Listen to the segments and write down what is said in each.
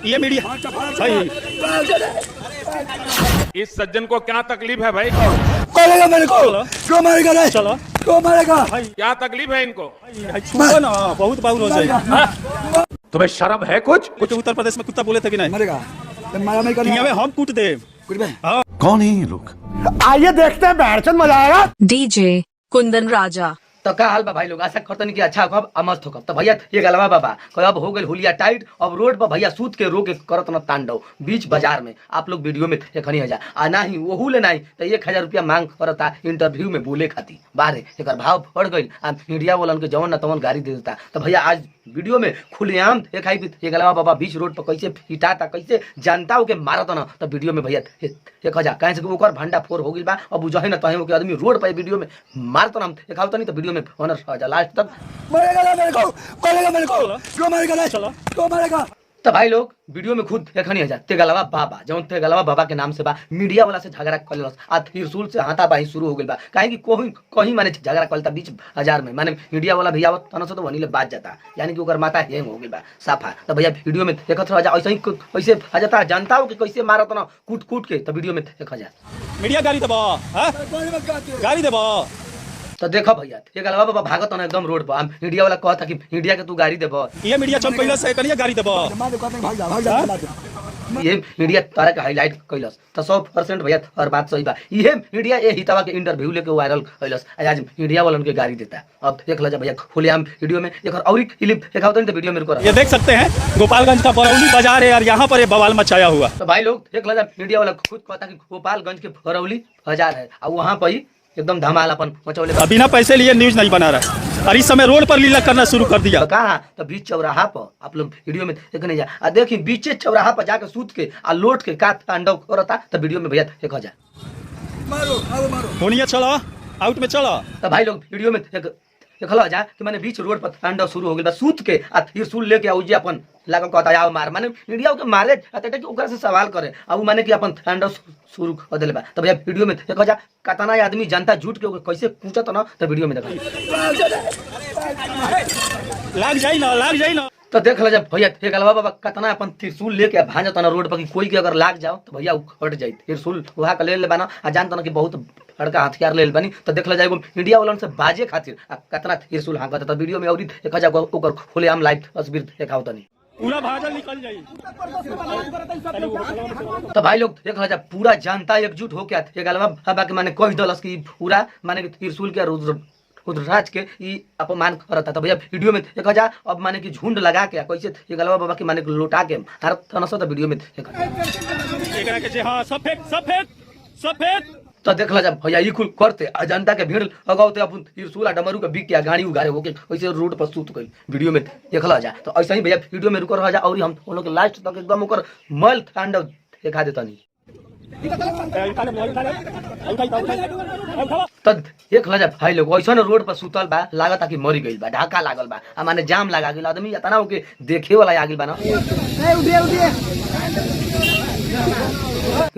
ये मीडिया सही। इस सज्जन को क्या तकलीफ है भाई? मारेगा मेरे को, क्यों मारेगा रे? चलो क्यों मारेगा? क्या तकलीफ है इनको? छुपो ना, बहुत बाउल हो जाएगा। तुम्हें शर्म है कुछ? कुछ उत्तर प्रदेश में कुत्ता बोले थे कि नहीं? मारेगा तो मारा मैं दुनिया में हम कूट दे। कौन है ये लोग? आइए देखते हैं, बैठचंद मजा आएगा। डीजे कुंदन राजा। तो का हाल बा भाई लोग, आशा करते कि अच्छा होगा, मस्त होगा। तो भैया ये गलवा बाबा अब हो गए हुलिया टाइट। अब रोड पर भैया सूत के रोके करत न तांडव बीच बाजार में। आप लोग वीडियो में एखनी हजार आ नहीं वहू ले नहीं तो 1000 रुपया मांग करता इंटरव्यू में बोले खाती बाहर एक भाव बढ़ गई। मीडिया वालन के जवन न तवन गाड़ी दे देता। तो भैया आज वीडियो में खुलेआम देखाई ये गलवा बाबा बीच रोड पर कैसे फिटाता, कैसे जनता के मारत न। तो वीडियो में भैया 1000 कहीं से ओकर भंडा फोर हो गई बा। अब जो है ना तहे आदमी रोड पर वीडियो में मारत न देखावत नहीं। तो वीडियो में ऑनर लास्ट तक मारेगा मेरे को, मारेगा मेरे को, क्यों मारेगा रे? चलो क्यों मारेगा? तो भाई लोग वीडियो में खुद देखनी है तेगलवा बाबा जौन तेगलवा बाबा के नाम से बा मीडिया वाला से झगड़ा कर आ त्रिशूल से हाथापाई शुरू हो गई बा। काहे कि कोई कहीं माने झगड़ा करता बीच बाजार में, माने मीडिया वाला भी आवत तन से तो वनी ले बात जाता, यानी कि ओकर माथा हेंग हो गई बा साफा। तो भैया वीडियो में देखत रह जा ऐसे ही कैसे आ जाता जनता के कैसे मारत न कूट कूट के। तो वीडियो में देखा जा मीडिया गाड़ी देबो, हां गाड़ी देबो। तो देखो भैया ये गलवा बाबा भागत न एकदम रोड पर। मीडिया वाला कहता कि मीडिया के तू गाड़ी देबो, ये मीडिया चमकैला से कनिया गाड़ी देबो। ये मीडिया तारा के हाईलाइट कैलस। तो 100% भैया और बात सही बा। ये मीडिया ये हितवा के इंटरव्यू लेके वायरल कैलस। आज मीडिया वालन के गाड़ी देता। अब देख लो भैया खुलेआम वीडियो में एक और क्लिप दिखाओ तो वीडियो में रुको। ये देख सकते हैं गोपालगंज का बरौली बाजार है और यहाँ पर ये बवाल मचाया हुआ। तो भाई लोग देख लो मीडिया वाला खुद कहता कि गोपालगंज के बरौली बाजार है और वहाँ पर एकदम धमाल अपन मचौले बिना पैसे लिए न्यूज नहीं बना रहा और इस समय रोड पर लीला करना शुरू कर दिया। तो कहा तो बीच चौराहा पर आप लोग वीडियो में देखने जा आ देखिए बीचे चौराहा पर जाकर सूत के आ लोट के का तांडव करता। तो वीडियो में भैया देखा जा होनिया चलो आउट में चलो। तो भाई लोग वीडियो में देखल जा कि माने बीच रोड पर तांडव शुरू हो गई सूत के आ त्रिशूल लेके आउजी अपन लागल कहता आओ मार, माने मीडिया के मारे अते कि ओकरा से सवाल करे अब माने कि अपन तांडव शुरू कर देले बा। तो भैया वीडियो में देखा जा कतना आदमी जनता झूठ के कैसे पूछत न। तो वीडियो में देखा लाग जाई ना। तो देख लो जब भैया एक अलवा बाबा कतना अपन त्रिशूल लेके भांजत न रोड पर कि कोई के अगर लाग जाओ तो भैया हट जाई त्रिशूल वहा के ले बाना आ जानत न कि बहुत बड़का हथियार ले बानी। तो देख लो जाए मीडिया वालन से बाजे खातिर कतना त्रिशूल हांकत। तो वीडियो में और देखा जा ओकर खुलेआम लाइव तस्वीर देखाओ तनी पूरा भाजल निकल जाई। तो भाई लोग देख लो जब पूरा जनता एकजुट हो के एक अलवा बाबा के माने कह दलस कि पूरा माने कि त्रिशूल के रुद्राज के अपमान करता। तो भैया वीडियो में देखा जा अब माने कि झुंड लगा के कैसे ये गलवा बाबा के माने लौटा के हर तनसो। तो वीडियो में सफेद तो देख ला जब भैया कुल करते जनता के भीड़ लगाते अपन त्रिशूल डमरू के बिक के गाड़ी उगारे होके वैसे रोड पर सूत गई वीडियो में देखला जा। तो ऐसा ही भैया वीडियो में रुक रह जा और हम लोग लास्ट तक एकदम ओकर मल तांडव दिखा देता नहीं। तो देख ला जा भाई लोग ऐसा रोड पर सुतल बा लागता कि मरी गई बा ढाका लागल बा माने जाम लगा गई आदमी इतना के देखे वाला आ गई बा ना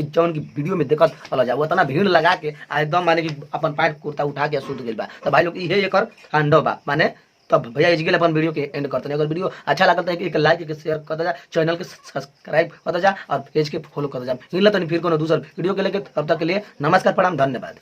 जौन की वीडियो में देखत हला जा उतना भीड़ लगा के एकदम माने कि अपन पैंट कुर्ता उठा के सूत गइल बा। तो भाई लोग इहे एकर तांडव बा माने। तब भैया इस अपन वीडियो के एंड करते हैं। अगर वीडियो अच्छा लगता है कि एक लाइक एक शेयर कर जा, चैनल के सब्सक्राइब कर जा और पेज के फॉलो कर जा। मिलता नहीं फिर कोनो दूसर वीडियो के लेके, तब तक के लिए नमस्कार प्रणाम धन्यवाद।